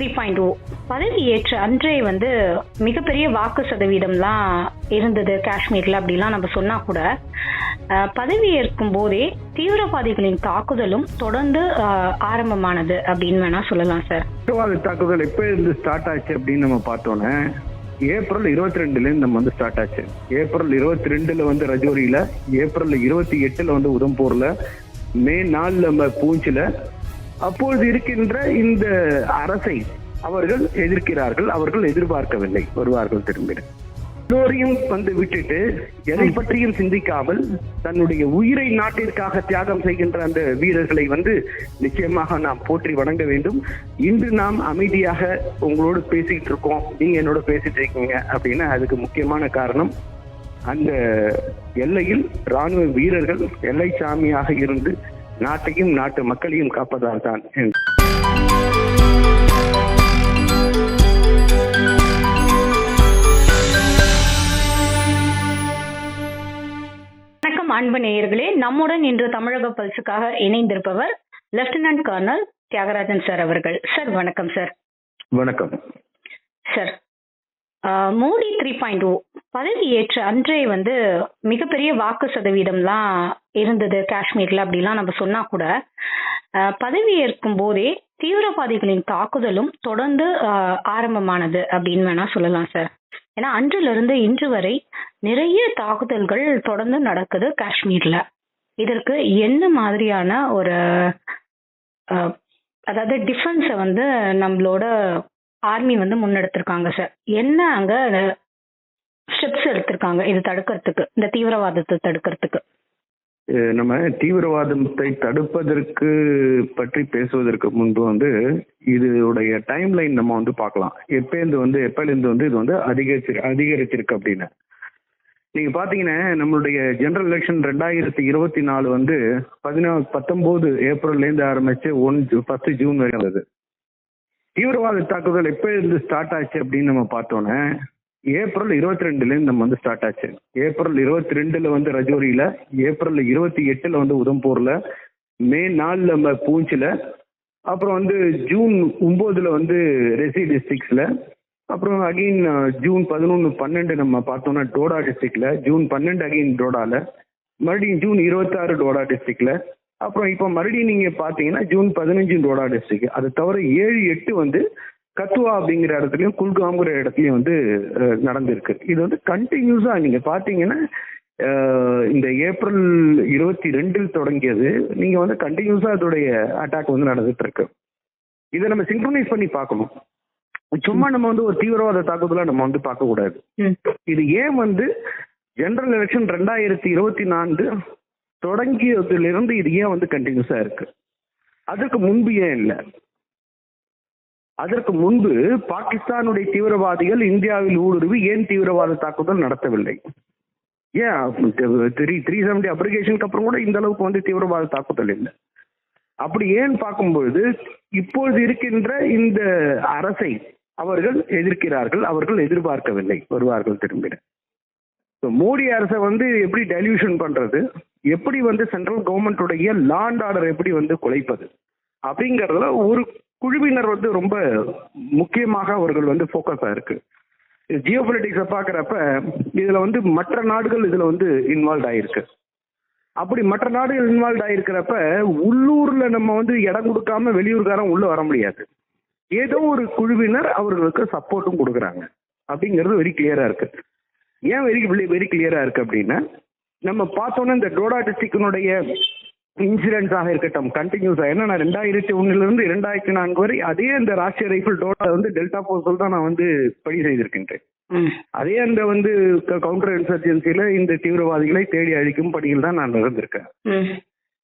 3.0 பதவியேற்ற அன்றே மிகப்பெரிய வாக்கு சதவீதம்லாம் இருந்தது காஷ்மீர்ல அப்படிலாம் நம்ம சொன்னா கூட பதவியேற்கும் போதே தீவிரவாதிகளின் தாக்குதலும் தொடர்ந்து ஆரம்பமானது அப்படின்னு வேணா சொல்லலாம் சார். தீவிரவாத தாக்குதல் எப்ப இருந்து ஸ்டார்ட் ஆச்சு அப்படின்னு நம்ம பார்த்தோன்னே ஏப்ரல் 22 நம்ம ஸ்டார்ட் ஆச்சு. ஏப்ரல் 22 ரஜோரியில, ஏப்ரல் 28 உதம்பூர்ல, மே 4 நம்ம பூஞ்சில. அப்பொழுது இருக்கின்ற இந்த அரசை அவர்கள் எதிர்க்கிறார்கள், அவர்கள் எதிர்பார்க்கவில்லை வருவார்கள் திரும்பிட. எல்லோரையும் விட்டுட்டு எதை பற்றியும் சிந்திக்காமல் தன்னுடைய உயிரை நாட்டிற்காக தியாகம் செய்கின்ற அந்த வீரர்களை நிச்சயமாக நாம் போற்றி வணங்க வேண்டும். இன்று நாம் அமைதியாக உங்களோடு பேசிட்டு இருக்கோம், நீங்க என்னோட பேசிட்டு இருக்கீங்க அப்படின்னா அதுக்கு முக்கியமான காரணம் அந்த எல்லையில் ராணுவ வீரர்கள் எல்லை சாமியாக இருந்து நாட்டையும் நாட்டு மக்களையும் காப்பதால் தான். வணக்கம் அன்பு நேயர்களே, நம்முடன் இன்று தமிழக பல்சுக்காக இணைந்திருப்பவர் லெப்டினன்ட் கர்னல் தியாகராஜன் சார் அவர்கள். சார் வணக்கம் சார். வணக்கம் சார். மோடி 3.0 பதவியேற்ற அன்றே மிகப்பெரிய வாக்கு சதவீதம்லாம் இருந்தது காஷ்மீர்ல அப்படிலாம் நம்ம சொன்னா கூட பதவியேற்கும் போதே தீவிரவாதிகளின் தாக்குதலும் தொடர்ந்து ஆரம்பமானது அப்படின்னு வேணா சொல்லலாம் சார். ஏன்னா அன்றிலிருந்து இன்று வரை நிறைய தாக்குதல்கள் தொடர்ந்து நடக்குது காஷ்மீர்ல. இதற்கு என்ன மாதிரியான ஒரு அதாவது டிஃபென்ஸை நம்மளோட ஆர்மி முன்னெடுத்திருக்காங்க சார்? என்ன அங்க ஸ்டெப்ஸ் எடுத்திருக்காங்க இது தடுக்கிறதுக்கு, இந்த தீவிரவாதத்தை தடுக்கிறதுக்கு? நம்ம தீவிரவாதத்தை தடுப்பதற்கு பற்றி பேசுவதற்கு முன்பு இதோடைய டைம் லைன் நம்ம பார்க்கலாம். எப்பயிலிருந்து இது அதிகரிச்சிருக்கு அப்படின்னு நீங்க பாத்தீங்கன்னா, நம்மளுடைய ஜெனரல் எலெக்ஷன் 2024 19 ஏப்ரல்ல இருந்து ஆரம்பிச்சு 1 ஜூன் வரை வந்தது. தீவிரவாத தாக்குதல் எப்ப இருந்து ஸ்டார்ட் ஆச்சு அப்படின்னு நம்ம பார்த்தோன்னே ஏப்ரல் 22 நம்ம ஸ்டார்ட் ஆச்சு. ஏப்ரல் 22 ரஜோரியில, ஏப்ரல் 28 உதம்பூர்ல, மே 4 நம்ம பூஞ்சில, அப்புறம் ஜூன் 9 ரெசி டிஸ்ட்ரிக்ட்ஸ்ல, அப்புறம் அகெயின் ஜூன் 11 12 நம்ம பார்த்தோம்னா டோடா டிஸ்ட்ரிக்ட்ல, ஜூன் 12 அகெயின் டோடால, மறுபடியும் ஜூன் 26 டோடா டிஸ்ட்ரிக்ட்ல, அப்புறம் இப்போ மறுபடியும் நீங்க பாத்தீங்கன்னா ஜூன் 15 டோடா டிஸ்ட்ரிக்ட். அது தவிர 7-8 கத்துவா அப்படிங்கிற இடத்துலயும் குல்காம்ங்கிற இடத்துலயும் நடந்திருக்கு. இது கண்டினியூஸா நீங்க பாத்தீங்கன்னா இந்த ஏப்ரல் 22 தொடங்கியது. நீங்க கண்டினியூஸா அதோடைய அட்டாக் நடந்துட்டு இருக்கு. இதை நம்ம சிங்க்ரனைஸ் பண்ணி பார்க்கணும். சும்மா நம்ம ஒரு தீவிரவாத தாக்குதலா நம்ம பார்க்க கூடாது. இது ஏன் ஜெனரல் எலெக்ஷன் 2024 தொடங்கியதிலிருந்து இது ஏன் கண்டினியூஸா இருக்கு? அதற்கு முன்பு ஏன் இல்லை? அதற்கு முன்பு பாகிஸ்தானுடைய தீவிரவாதிகள் இந்தியாவில் ஊடுருவி ஏன் தீவிரவாத தாக்குதல் நடத்தவில்லை? ஏன் 370 அப்ளிகேஷனுக்கு அப்புறம் கூட இந்த அளவுக்கு தீவிரவாத தாக்குதல் இல்லை? அப்படி ஏன் பார்க்கும்பொழுது இப்பொழுது இருக்கின்ற இந்த அரசை அவர்கள் எதிர்க்கிறார்கள், அவர்கள் எதிர்பார்க்கவில்லை வருவார்கள் திரும்பிட. மோடி அரசை எப்படி டைல்யூஷன் பண்றது, எப்படி சென்ட்ரல் கவர்மெண்ட்டுடைய லா அண்ட் ஆர்டர் எப்படி குலைப்பது அப்படிங்கறதுல ஒரு குழுவினர் ரொம்ப முக்கியமாக அவர்கள் ஃபோக்கஸா இருக்கு. ஜியோ பொலிட்டிக்ஸை பாக்குறப்ப இதுல மற்ற நாடுகள் இதுல இன்வால்வ் ஆயிருக்கு. அப்படி மற்ற நாடுகள் இன்வால்வ் ஆயிருக்கிறப்ப உள்ளூர்ல நம்ம இடம் கொடுக்காம வெளியூர்காரன் உள்ள வர முடியாது. ஏதோ ஒரு குழுவினர் அவர்களுக்கு சப்போர்ட்டும் கொடுக்குறாங்க அப்படிங்கிறது வெரி கிளியரா இருக்கு. ஏன் வெரி கிளியரா இருக்கு அப்படின்னா, நம்ம பார்த்தோன்னா இந்த டோடா டிஸ்ட்ரிக்டினுடைய இன்சிடென்ட்ஸாக இருக்கட்டும் கண்டினியூஸா, ஏன்னா நான் 2001 2004 வரை அதே அந்த ராஷ்டிரிய ரைபிள் டோடா டெல்டா போர்ஸில் தான் நான் பணி செய்திருக்கின்றேன். அதே அந்த கவுண்டர் இன்சர்ஜென்சில இந்த தீவிரவாதிகளை தேடி அழிக்கும் பணியில் தான் நான் நடந்திருக்கேன்.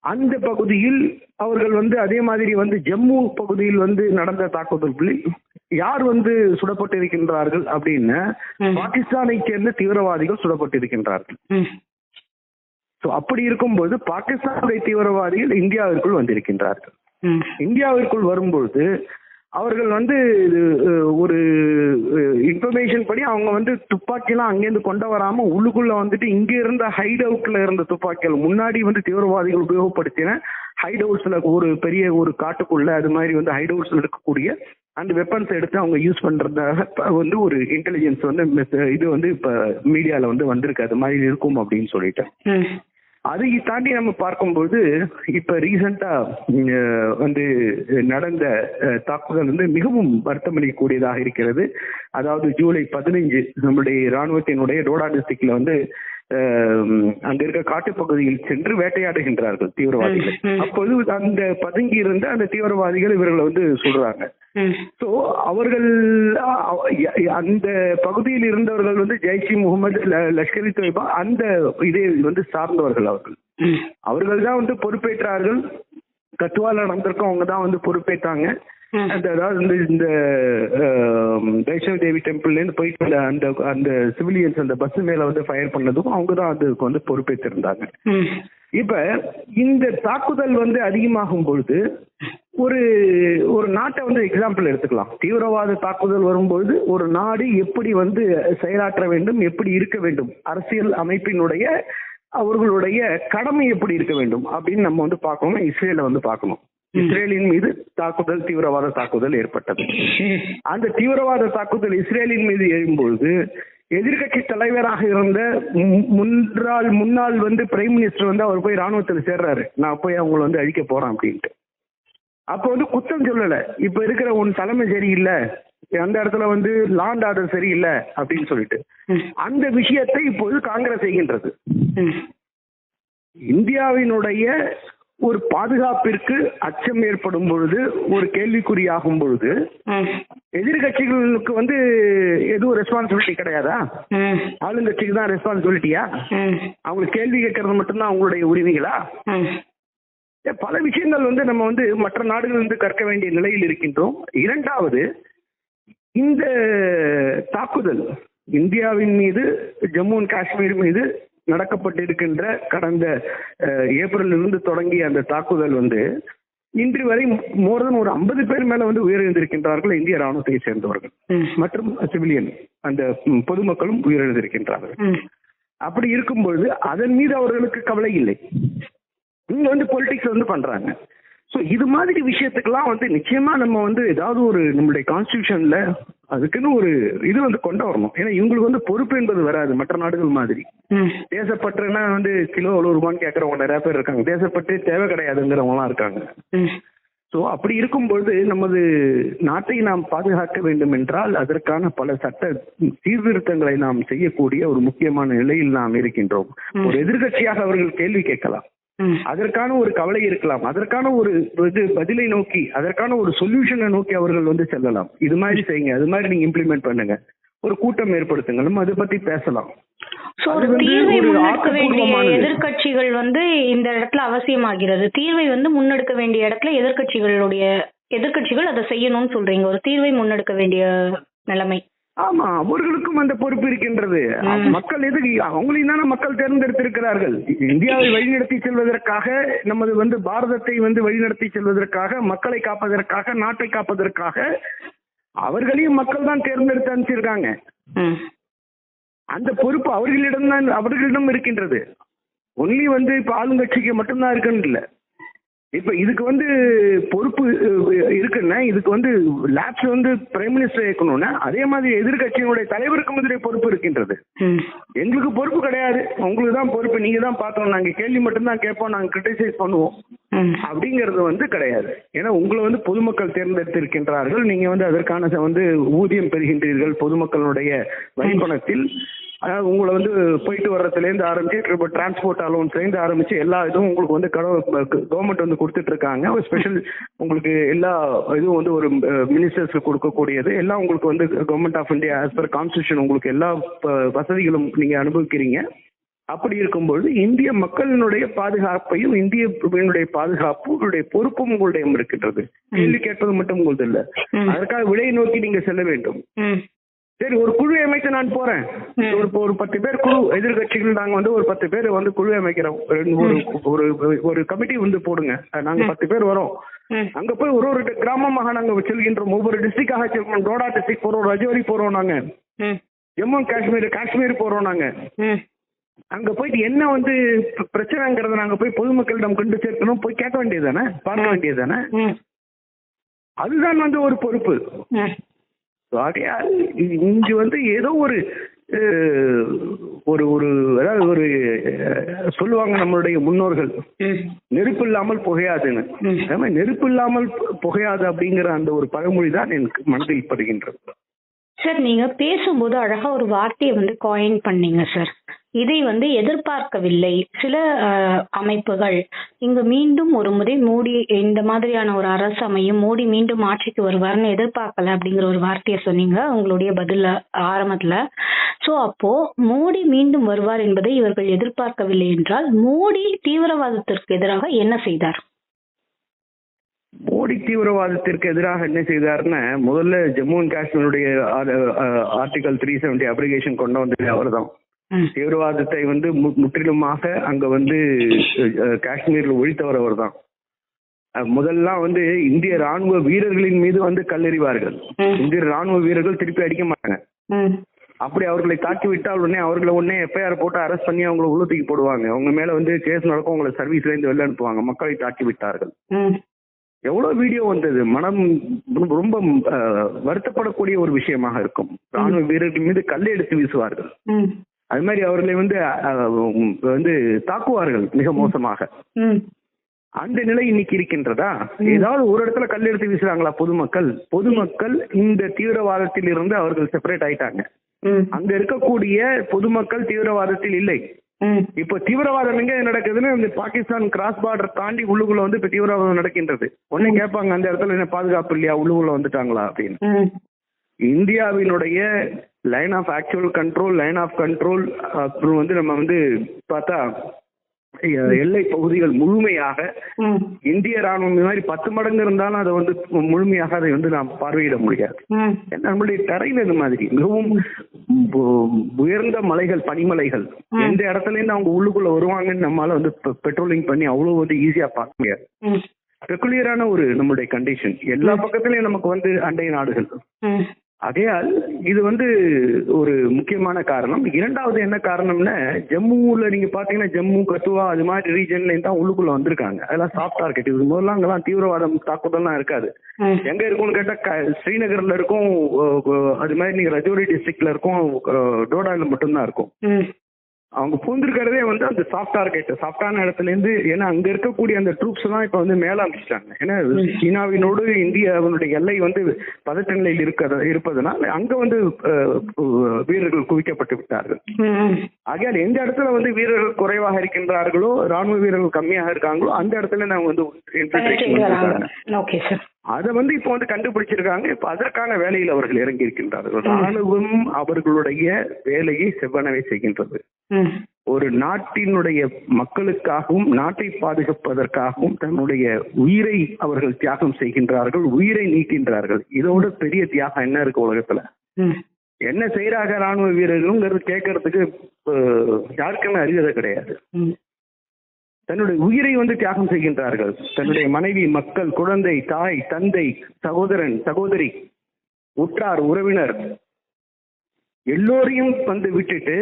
அந்த பகுதியில் அவர்கள் அதே மாதிரி ஜம்மு பகுதியில் நடந்த தாக்குதல்களில் யார் சுடப்பட்டிருக்கின்றார்கள் அப்படின்னா பாகிஸ்தானை சேர்ந்த தீவிரவாதிகள் சுடப்பட்டிருக்கின்றார்கள். அப்படி இருக்கும்போது பாகிஸ்தானுடைய தீவிரவாதிகள் இந்தியாவிற்குள் வந்திருக்கின்றார்கள். இந்தியாவிற்குள் வரும்பொழுது அவர்கள் ஒரு இன்ஃபர்மேஷன் படி அவங்க துப்பாக்கிலாம் அங்கேருந்து கொண்டு வராம உள்ளுக்குள்ள இங்க இருந்த ஹைட் அவுட்ல இருந்த துப்பாக்கிகள் முன்னாடி தீவிரவாதிகள் உபயோகப்படுத்தின ஹைட் அவுட்ஸ்ல ஒரு பெரிய ஒரு காட்டுக்குள்ள அது மாதிரி ஹைட் அவுட்ஸ்ல இருக்கக்கூடிய அந்த வெப்பன்ஸ் எடுத்து அவங்க யூஸ் பண்றதாக வந்து ஒரு இன்டெலிஜென்ஸ் வந்து இது வந்து இப்ப மீடியால வந்து வந்திருக்கு, அது மாதிரி இருக்கும் அப்படின்னு சொல்லிட்டு. அதை தாண்டி நம்ம பார்க்கும்போது இப்ப ரீசெண்டா வந்து நடந்த தாக்குதல் வந்து மிகவும் வருத்தமளிக்கக்கூடியதாக இருக்கிறது. அதாவது ஜூலை 15 நம்முடைய இராணுவத்தினுடைய டோடா டிஸ்ட்ரிக்ட்ல வந்து அங்க இருக்க காட்டுப்பகுதியில் சென்று வேட்டையாடுகின்றார்கள் தீவிரவாதிகள். அப்போது அந்த பதுங்கி இருந்த அந்த தீவிரவாதிகள் இவர்களை வந்து சொல்றாங்க. சோ அவர்கள் அந்த பகுதியில் இருந்தவர்கள் வந்து ஜெய்ஷ் இ முகமது, லஷ்கர் இ தொய்பா அந்த இதை வந்து சார்ந்தவர்கள். அவர்கள் தான் வந்து பொறுப்பேற்றார்கள். கத்துவால நடந்திருக்கும், அவங்க தான் வந்து பொறுப்பேற்றாங்க. அதாவது இந்த வைஷ்ணவ தேவி டெம்பிள்ல இருந்து போயிட்டு அந்த அந்த சிவிலியன்ஸ் அந்த பஸ் மேல வந்து ஃபயர் பண்ணதும் அவங்க தான் அதுக்கு வந்து பொறுப்பேற்றிருந்தாங்க. இப்ப இந்த தாக்குதல் வந்து அதிகமாகும் பொழுது ஒரு ஒரு நாட்டை வந்து எக்ஸாம்பிள் எடுத்துக்கலாம். தீவிரவாத தாக்குதல் வரும்பொழுது ஒரு நாடு எப்படி வந்து செயலாற்ற வேண்டும், எப்படி இருக்க வேண்டும், அரசியல் அமைப்பினுடைய அவர்களுடைய கடமை எப்படி இருக்க வேண்டும் அப்படின்னு நம்ம வந்து பார்க்கணும். இஸ்ரேலை வந்து பார்க்கணும். இஸ்ரேலின் மீது தாக்குதல், தீவிரவாத தாக்குதல் ஏற்பட்டது. அந்த தீவிரவாத தாக்குதல் இஸ்ரேலின் மீது எழும்பொழுது எதிர்கட்சி தலைவராக இருந்த முன்னாள் வந்து பிரைம் மினிஸ்டர் வந்து அவர் போய் ராணுவத்தில் சேர்றாரு, நான் போய் அவங்களை வந்து அழிக்க போறேன் அப்படின்ட்டு. அப்போ வந்து குற்றம் சொல்லல, இப்ப இருக்கிற உன் தலைமை சரியில்லை, அந்த இடத்துல வந்து லாண்ட் ஆர்டர் சரியில்லை அப்படின்னு சொல்லிட்டு அந்த விஷயத்தை இப்போது காங்கிரஸ் செய்கின்றது. இந்தியாவினுடைய ஒரு பாதுகாப்பிற்கு அச்சம் ஏற்படும் பொழுது, ஒரு கேள்விக்குறியாகும் பொழுது எதிர்கட்சிகளுக்கு வந்து எதுவும் ரெஸ்பான்சிபிலிட்டி கிடையாதா? ஆளுங்கட்சிக்கு தான் ரெஸ்பான்சிபிலிட்டியா? அவங்களுக்கு கேள்வி கேட்கறது மட்டும்தான் அவங்களுடைய உரிமைகளா? பல விஷயங்கள் வந்து நம்ம வந்து மற்ற நாடுகள் வந்து கற்க வேண்டிய நிலையில் இருக்கின்றோம். இரண்டாவது, இந்த தாக்குதல் இந்தியாவின் மீது, ஜம்மு அண்ட் காஷ்மீர் மீது நடக்கப்பட்டிருக்கின்ற கடந்த ஏப்ரலிலிருந்து தொடங்கிய அந்த தாக்குதல் வந்து இன்று வரை மோர் தென் ஒரு 50 பேர் மேல வந்து உயிரிழந்திருக்கின்றார்கள் இந்திய ராணுவத்தை சேர்ந்தவர்கள் மற்றும் சிவிலியன் அந்த பொதுமக்களும் உயிரிழந்திருக்கின்றார்கள். அப்படி இருக்கும்பொழுது அதன் மீது அவர்களுக்கு கவலை இல்லை. இங்க வந்து பொலிட்டிக்ஸ் வந்து பண்றாங்க. ஸோ இது மாதிரி விஷயத்துக்கெல்லாம் வந்து நிச்சயமா நம்ம வந்து ஏதாவது ஒரு நம்மளுடைய கான்ஸ்டியூஷன்ல அதுக்குன்னு ஒரு இது வந்து கொண்டு வரணும். ஏன்னா இவங்களுக்கு வந்து பொறுப்பு என்பது வராது மற்ற நாடுகள் மாதிரி. தேசப்பற்றுனா வந்து கிலோ எவ்வளவு ரூபான்னு கேட்கறவங்க நிறைய பேர் இருக்காங்க, தேசப்பற்று தேவை கிடையாதுங்கிறவங்களாம் இருக்காங்க. ஸோ அப்படி இருக்கும்பொழுது நமது நாட்டை நாம் பாதுகாக்க வேண்டும் என்றால் அதற்கான பல சட்ட சீர்திருத்தங்களை நாம் செய்யக்கூடிய ஒரு முக்கியமான நிலையில் நாம் இருக்கின்றோம். ஒரு எதிர்கட்சியாக அவர்கள் கேள்வி கேட்கலாம், அதற்கான ஒரு கவலை இருக்கலாம், அதற்கான ஒரு பதிலை நோக்கி, அதற்கான ஒரு சொல்யூஷனை நோக்கி அவர்கள் வந்து செல்லலாம். இது மாதிரி செய்யுங்க, அது மாதிரி நீங்க இம்ப்ளிமெண்ட் பண்ணுங்க, ஒரு கூட்டம் ஏற்படுத்துங்க, நம்ம அதை பத்தி பேசலாம். எதிர்கட்சிகள் வந்து இந்த இடத்துல அவசியமாகிறது. தீர்வை வந்து முன்னெடுக்க வேண்டிய இடத்துல எதிர்கட்சிகள் அதை செய்யணும்னு சொல்றீங்க. ஒரு தீர்வை முன்னெடுக்க வேண்டிய நிலைமை. ஆமா, அவர்களுக்கும் அந்த பொறுப்பு இருக்கின்றது. மக்கள் எதுக்கு அவங்களையும் தானே மக்கள் தேர்ந்தெடுத்திருக்கிறார்கள். இந்தியாவை வழிநடத்தி செல்வதற்காக, நமது வந்து பாரதத்தை வந்து வழிநடத்தி செல்வதற்காக, மக்களை காப்பதற்காக, நாட்டை காப்பதற்காக அவர்களையும் மக்கள் தான் தேர்ந்தெடுத்து அனுப்பிச்சிருக்காங்க. அந்த பொறுப்பு அவர்களிடம் இருக்கின்றது. ஒன்லி வந்து இப்ப ஆளுங்கட்சிக்கு மட்டும்தான் இருக்குன்னு இல்லை. இப்ப இதுக்கு வந்து பொறுப்பு இருக்குன்னா, இதுக்கு வந்து லேப்ஸ் வந்து பிரைம் மினிஸ்டர் இருக்கணும்னா, அதே மாதிரி எதிர்கட்சியினுடைய தலைவருக்கு முதலே பொறுப்பு இருக்கின்றது. எங்களுக்கு பொறுப்பு கிடையாது, உங்களுக்கு தான் பொறுப்பு, நீங்க தான் பார்த்தோம், நாங்க கேள்வி மட்டும்தான் கேட்போம், நாங்க கிரிட்டிசைஸ் பண்ணுவோம் அப்படிங்கிறது வந்து கிடையாது. ஏன்னா உங்களை வந்து பொதுமக்கள் தேர்ந்தெடுத்திருக்கின்றார்கள், நீங்க வந்து அதற்கான வந்து ஊதியம் பெறுகின்றீர்கள் பொதுமக்களுடைய வரிப்பணத்தில். அதாவது உங்களை வந்து போயிட்டு வர்றதுலேருந்து ஆரம்பிச்சு இப்போ டிரான்ஸ்போர்ட் அலோன்ஸ்லேருந்து ஆரம்பிச்சு எல்லா இதுவும் உங்களுக்கு வந்து கவர்மெண்ட் வந்து கொடுத்துட்டு இருக்காங்க. ஒரு ஸ்பெஷல் உங்களுக்கு எல்லா இதுவும் வந்து ஒரு மினிஸ்டர்ஸ்க்கு கொடுக்கக்கூடியது எல்லாம் உங்களுக்கு வந்து government of India as per constitution உங்களுக்கு எல்லா வசதிகளும் நீங்க அனுபவிக்கிறீங்க. அப்படி இருக்கும்பொழுது இந்திய மக்களினுடைய பாதுகாப்பையும் இந்திய பாதுகாப்பு உங்களுடைய பொறுப்பும் உங்களுடைய இருக்கின்றது. கேள்வி கேட்பது மட்டும் உங்களது இல்லை, அதற்காக விலையை நோக்கி நீங்க செல்ல வேண்டும். சரி, ஒரு குழு அமைக்க நான் போறேன், ஒரு 10 பேர் குழு, எதிர்கட்சிகள் நாங்க வந்து ஒரு 10 பேர் வந்து குழு அமைக்கிறோம், ஒரு கமிட்டி வந்து போடுங்க, நாங்க 10 பேர் வரோம், அங்க போய் ஒரு கிராமமாக நாங்க செல்கின்றோம், ஒவ்வொரு டிஸ்ட்ரிக்டாக செல்கிறோம். டோடா டிஸ்ட்ரிக்ட் போறோம், ரஜோரி போறோம், நாங்க ஜம்மு காஷ்மீர் போறோம். நாங்க அங்க போயிட்டு என்ன வந்து பிரச்சனைங்கிறத நாங்க போய் பொதுமக்களிடம் கொண்டு சேர்க்கணும், போய் கேட்க வேண்டியதானே, பார்க்க வேண்டியதானே. அதுதான் வந்து ஒரு பொறுப்பு. ம். ஆகையால் இங்கு வந்து ஏதோ ஒரு ஒரு ஒரு அதாவது ஒரு சொல்லுவாங்க நம்மளுடைய முன்னோர்கள், ம். நெருப்பு இல்லாமல் புகையாதுன்னு. ம். அதே மாதிரி நெருப்பு இல்லாமல் புகையாது அப்படிங்கிற அந்த ஒரு பழமொழி தான் எனக்கு மனதில் படுகின்றது. சார், நீங்க பேசும்போது அழகா ஒரு வார்த்தையை வந்து காயின் பண்ணீங்க சார். இதை வந்து எதிர்பார்க்கவில்லை சில அமைப்புகள். இங்கு மீண்டும் ஒரு முறை மோடி இந்த மாதிரியான ஒரு அரசு அமையும், மோடி மீண்டும் ஆட்சிக்கு வருவார்னு எதிர்பார்க்கல அப்படிங்கிற ஒரு வார்த்தையை சொன்னீங்க உங்களுடைய பதில ஆரம்பத்துல. சோ அப்போ மோடி மீண்டும் வருவார் என்பதை இவர்கள் எதிர்பார்க்கவில்லை என்றால் மோடி தீவிரவாதத்திற்கு எதிராக என்ன செய்தார்? மோடி தீவிரவாதத்திற்கு எதிராக என்ன செய்தார்னா, முதல்ல ஜம்மு அண்ட் காஷ்மீருடைய ஆர்டிகல் 370 அப்ளிகேஷன் கொண்டு வந்தது அவர்தான். ம். தீவிரவாதத்தை வந்து முற்றிலுமாக அங்க வந்து காஷ்மீர்ல ஒழித்தவர் அவர்தான். முதல்லாம் வந்து இந்திய ராணுவ வீரர்களின் மீது வந்து கல்லெறிவார்கள். ம். இந்திய ராணுவ வீரர்கள் திருப்பி அடிக்க மாட்டாங்க. ம். அப்படி அவர்களை தாக்கி விட்டால் உடனே எஃப்ஐஆர் போட்டு அரெஸ்ட் பண்ணி அவங்களை உள்ள தூக்கி போடுவாங்க. அவங்க மேல வந்து கேஸ் நடக்கும், அவங்களை சர்வீஸ்ல இருந்து வெளில அனுப்புவாங்க. மக்களை தாக்கி விட்டார்கள். ம். எவ்வளவு வீடியோ வந்தது. மனம் ரொம்ப வருத்தப்படக்கூடிய ஒரு விஷயமாக இருக்கும். ராணுவ வீரர்கள் மீது கல்லை எடுத்து வீசுவார்கள். ம். அது மாதிரி அவர்களை வந்து வந்து தாக்குவார்கள் மிக மோசமாக. ம். அந்த நிலை இன்னைக்கு இருக்கின்றதா? ஏதாவது ஒரு இடத்துல கல் எடுத்து வீசுறாங்களா பொதுமக்கள் இந்த தீவிரவாதத்தில் இருந்து அவர்கள் செப்பரேட் ஆயிட்டாங்க. ம். அங்க இருக்கக்கூடிய பொதுமக்கள் தீவிரவாதத்தில் இல்லை. ம். இப்போ தீவிரவாதம் எங்க நடக்குதுன்னு இந்த பாகிஸ்தான் கிராஸ் பார்டர் தாண்டி உள்ளுக்குள்ள வந்து இப்ப தீவிரவாதம் நடக்கின்றது. உடனே கேட்பாங்க, அந்த இடத்துல என்ன பாதுகாப்பு இல்லையா, உள்ளுக்குள்ள வந்துட்டாங்களா அப்படின்னு. ம். இந்தியாவினுடைய line of actual control, line of control அப்புறம் வந்து நம்ம வந்து பார்த்தா எல்லை பகுதிகள் முழுமையாக ம். இந்திய ராணுவம் இந்த மாதிரி 10 மடங்கு இருந்தாலும் அதை வந்து முழுமையாக அதை வந்து நாம் பார்வையிட முடியாது. ம். ஏன்னா நம்மளுடைய தரையில இந்த மாதிரி மிகவும் உயர்ந்த மலைகள், பனிமலைகள், எந்த இடத்துல இருந்து அவங்க உள்ளுக்குள்ள வருவாங்கன்னு நம்மளால வந்து பெட்ரோலிங் பண்ணி அவ்வளவு வந்து ஈஸியா பார்க்க முடியாது. ம். பெக்குலியரான ஒரு நம்மளுடைய கண்டிஷன். எல்லா பக்கத்துலயும் நமக்கு வந்து அண்டை நாடுகள். ம். ஆகையால் இது வந்து ஒரு முக்கியமான காரணம். இரண்டாவது என்ன காரணம்னா, ஜம்முல நீங்க பாத்தீங்கன்னா ஜம்மு, கத்துவா அது மாதிரி ரீஜன்ல தான் உள்ளுக்குள்ள வந்திருக்காங்க. அதெல்லாம் சாஃப்ட் டார்கெட். இது முதல்ல அங்கெல்லாம் தீவிரவாதம் தாக்குதல்லாம் இருக்காது. ம். எங்க இருக்கும்னு கேட்டா ஸ்ரீநகர்ல இருக்கும், அது மாதிரி நீங்க ரஜோரி டிஸ்ட்ரிக்ட்ல இருக்கும், டோடால மட்டும்தான் இருக்கும். ம். அவங்க பூந்திருக்கிறதே வந்து அந்த சாஃப்ட் டார்கெட், சாஃப்டான இடத்துல இருந்து. ஏன்னா அங்க இருக்கக்கூடிய அந்த ட்ரூப்ஸ் எல்லாம் இப்ப வந்து மேல அமைச்சிட்டாங்க. ஏன்னா சீனாவினோடு இந்தியாவினுடைய எல்லை வந்து பதட்ட நிலையில் இருப்பதனால் அங்க வந்து வீரர்கள் குவிக்கப்பட்டு விட்டார்கள். ம். ஆகையால் எந்த இடத்துல வந்து வீரர்கள் குறைவாக இருக்கின்றார்களோ, ராணுவ வீரர்கள் கம்மியாக இருக்காங்களோ அந்த இடத்துல நாங்க வந்து infiltration பண்ணிருக்காங்க. Okay sir. அதை வந்து இப்ப வந்து கண்டுபிடிச்சிருக்காங்க. இப்ப அதற்கான வேலையில் அவர்கள் இறங்கி இருக்கின்றார்கள். ராணுவம் அவர்களுடைய வேலையை செவ்வனவே செய்கின்றது. ம். ஒரு நாட்டினுடைய மக்களுக்காகவும் நாட்டை பாதுகாப்பதற்காகவும் தன்னுடைய உயிரை அவர்கள் தியாகம் செய்கின்றார்கள், உயிரை நீக்கின்றார்கள். இதோட பெரிய தியாகம் என்ன இருக்கு உலகத்துல? ம். என்ன செய்யறாங்க ராணுவ வீரர்களுங்கிறது கேட்கறதுக்கு யாருக்குமே அறியதை கிடையாது. ம். தன்னுடைய உயிரை வந்து தியாகம் செய்கின்றார்கள். தன்னுடைய மனைவி, மக்கள், குழந்தை, தாய், தந்தை, சகோதரன், சகோதரி, உற்றார், உறவினர் எல்லோரையும் வந்து விட்டுட்டு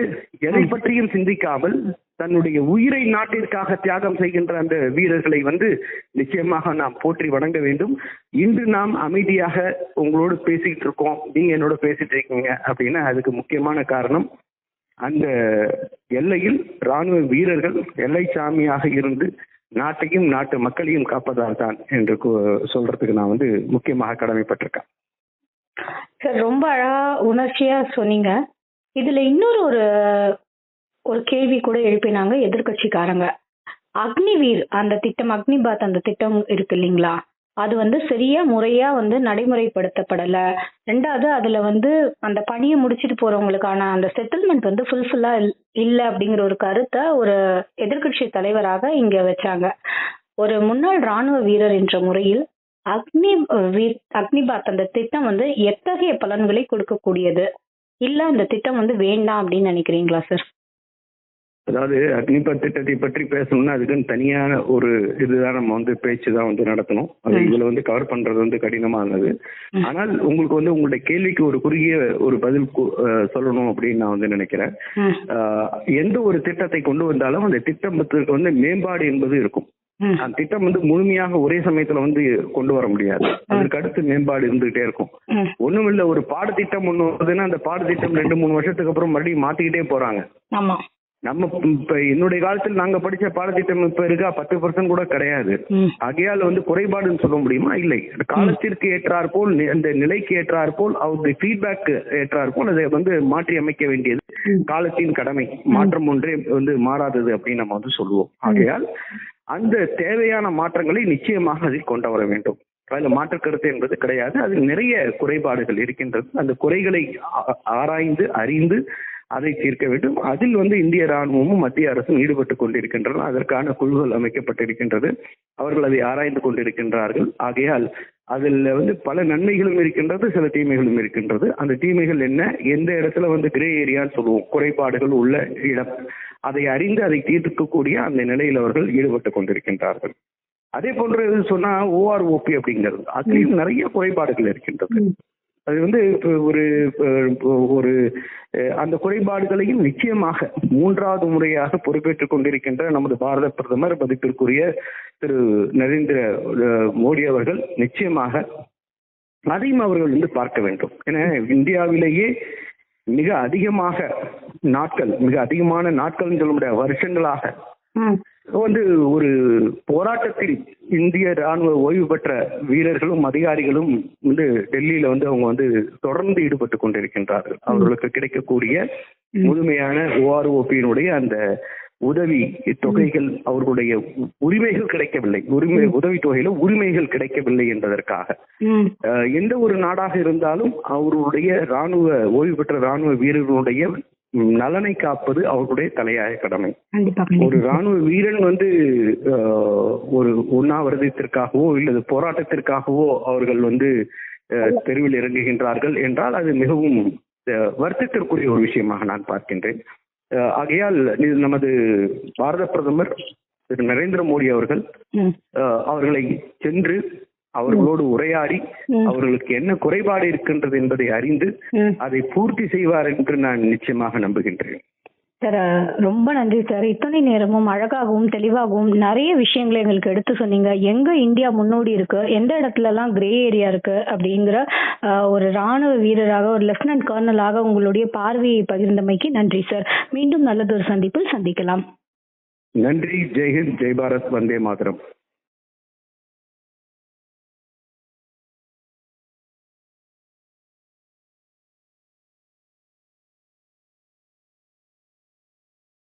எதை பற்றியும் சிந்திக்காமல் தன்னுடைய உயிரை நாட்டிற்காக தியாகம் செய்கின்ற அந்த வீரர்களை வந்து நிச்சயமாக நாம் போற்றி வணங்க வேண்டும். இன்று நாம் அமைதியாக உங்களோடு பேசிட்டு இருக்கோம், நீங்க என்னோட பேசிட்டு இருக்கீங்க அப்படின்னா அதுக்கு முக்கியமான காரணம் அந்த எல்லையில் ராணுவ வீரர்கள் எல்லை சாமியாக இருந்து நாட்டையும் நாட்டு மக்களையும் காப்பதால் தான் என்று சொல்றதுக்கு நான் வந்து முக்கியமாக கடமைப்பட்டிருக்கேன். சார், ரொம்ப அழகா உணர்ச்சியா சொன்னீங்க. இதுல இன்னொரு ஒரு கேள்வி கூட எழுப்பினாங்க எதிர்கட்சிக்காரங்க. அக்னிவீர் அந்த திட்டம், அக்னிபாத் அந்த திட்டம் இருக்கு இல்லைங்களா, அது வந்து சரியா முறையா வந்து நடைமுறைப்படுத்தப்படல. ரெண்டாவது அதுல வந்து அந்த பணியை முடிச்சிட்டு போறவங்களுக்கான அந்த செட்டில்மெண்ட் வந்து ஃபுல்ஃபில்லா இல்ல அப்படிங்கிற ஒரு கருத்தை ஒரு எதிர்கட்சி தலைவராக இங்க வச்சாங்க. ஒரு முன்னாள் ராணுவ வீரர் என்ற முறையில் அக்னிபாத் அந்த திட்டம் வந்து எத்தகைய பலன்களை கொடுக்கக்கூடியது, இல்ல அந்த திட்டம் வந்து வேண்டாம் அப்படின்னு நினைக்கிறீங்களா சார்? அதாவது அக்னிபாத் திட்டத்தை பற்றி பேசணும்னா அதுக்குன்னு தனியான ஒரு இதுதான் நம்ம வந்து பேச்சு தான் வந்து நடத்தணும். அது இதுல வந்து கவர் பண்றது வந்து கடினமானது. ஆனால் உங்களுக்கு வந்து உங்களுடைய கேள்விக்கு ஒரு குறுகிய ஒரு பதில் சொல்லணும் அப்படின்னு நான் வந்து நினைக்கிறேன். எந்த ஒரு திட்டத்தை கொண்டு வந்தாலும் அந்த திட்டத்துக்கு வந்து மேம்பாடு என்பது இருக்கும். ம். அந்த திட்டம் வந்து முழுமையாக ஒரே சமயத்துல வந்து கொண்டு வர முடியாது. அதுக்கு அடுத்து மேம்பாடு இருந்துகிட்டே இருக்கும். ம். ஒண்ணுமில்ல, ஒரு பாடத்திட்டம் ஒண்ணு வருதுன்னா அந்த பாடத்திட்டம் 2-3 வருஷத்துக்கு அப்புறம் மறுபடியும் மாத்திக்கிட்டே போறாங்க. ஆமா. நம்ம இப்ப என்னுடைய காலத்தில் நாங்க படிச்ச பாடத்திட்டம் இப்ப இருக்கா 10% கூட கிடையாது. ம். ஆகையால் வந்து குறைபாடுன்னு சொல்ல முடியுமா? இல்லை. காலத்திற்கு ஏற்றாற்போல் அந்த நிலைக்கு ஏற்றாற்போல் அவருடைய ஃபீட்பேக் ஏற்றாற்போல் அதை வந்து மாற்றி அமைக்க வேண்டியது காலத்தின் கடமை. மாற்றம் ஒன்றே வந்து மாறாதது அப்படின்னு நம்ம வந்து சொல்லுவோம். ஆகையால் அந்த தேவையான மாற்றங்களை நிச்சயமாக அதில் கொண்டு வர வேண்டும். அதுல மாற்று கருத்து என்பது கிடையாது. அதில் நிறைய குறைபாடுகள் இருக்கின்றது. அந்த குறைகளை ஆராய்ந்து அறிந்து அதை தீர்க்க வேண்டும். அதில் வந்து இந்திய ராணுவமும் மத்திய அரசும் ஈடுபட்டு கொண்டிருக்கின்றன. அதற்கான குழுக்கள் அமைக்கப்பட்டிருக்கின்றது. அவர்கள் அதை ஆராய்ந்து கொண்டிருக்கின்றார்கள். ஆகையால் அதில் வந்து பல நன்மைகளும் இருக்கின்றது, சில தீமைகளும் இருக்கின்றது. அந்த தீமைகள் என்ன, எந்த இடத்துல வந்து கிரே ஏரியான்னு சொல்லுவோம், குறைபாடுகள் உள்ள இடம், அதை அறிந்து அதை தீர்க்கக்கூடிய அந்த நிலையில் அவர்கள் ஈடுபட்டு கொண்டிருக்கின்றார்கள். அதே போன்று சொன்னா OROP அப்படிங்கிறது, அதுலயும் நிறைய குறைபாடுகள் இருக்கின்றது. அது வந்து ஒரு அந்த குறைபாடுகளையும் நிச்சயமாக 3வது முறையாக பொறுப்பேற்றுக் கொண்டிருக்கின்ற நமது பாரத பிரதமர் மதிப்பிற்குரிய திரு நரேந்திர மோடி அவர்கள் நிச்சயமாக அதையும் அவர்கள் வந்து பார்க்க வேண்டும். ஏன்னா இந்தியாவிலேயே மிக அதிகமான நாட்கள் சொல்ல முடியாது, வருஷங்களாக வந்து ஒரு போராட்டத்தில் இந்திய ராணுவ ஓய்வு பெற்ற வீரர்களும் அதிகாரிகளும் வந்து டெல்லியில வந்து அவங்க வந்து தொடர்ந்து ஈடுபட்டு கொண்டிருக்கின்றார்கள். அவர்களுக்கு கிடைக்கக்கூடிய முழுமையான OROP-னுடைய அந்த உதவி தொகைகள், அவர்களுடைய உரிமைகள் கிடைக்கவில்லை, உதவி தொகையில உரிமைகள் கிடைக்கவில்லை என்பதற்காக எந்த ஒரு நாடாக இருந்தாலும் அவர்களுடைய ஓய்வு பெற்ற ராணுவ வீரர்களுடைய நலனை காப்பது அவர்களுடைய தலையாய கடமை. ஒரு ராணுவ வீரன் வந்து ஒரு உண்ணாவிரதத்திற்காகவோ இல்லது போராட்டத்திற்காகவோ அவர்கள் வந்து தெருவில் இறங்குகின்றார்கள் என்றால் அது மிகவும் வருத்தத்திற்குரிய ஒரு விஷயமாக நான் பார்க்கின்றேன். ஆகையால் நமது பாரத பிரதமர் திரு நரேந்திர மோடி அவர்கள் அவர்களை சென்று அவர்களோடு உரையாடி அவர்களுக்கு என்ன குறைபாடு இருக்கின்றது என்பதை அறிந்து அதை பூர்த்தி செய்வார் என்று நான் நிச்சயமாக நம்புகின்றேன். சார், ரொம்ப நன்றி சார். இத்தனை நேரமும் அழகாகவும் தெளிவாகவும் நிறைய விஷயங்களை எங்களுக்கு எடுத்து சொன்னீங்க. எங்க இந்தியா முன்னோடி இருக்கு, எந்த இடத்துல எல்லாம் கிரே ஏரியா இருக்கு அப்படிங்கிற ஒரு ராணுவ வீரராக, ஒரு லெப்டினன்ட் கர்னலாக உங்களுடைய பார்வையை பகிர்ந்தமைக்கு நன்றி சார். மீண்டும் நல்லதொரு சந்திப்பில் சந்திக்கலாம். நன்றி. ஜெய்ஹிந்த், ஜெய் பாரத், வந்தே மாதரம்.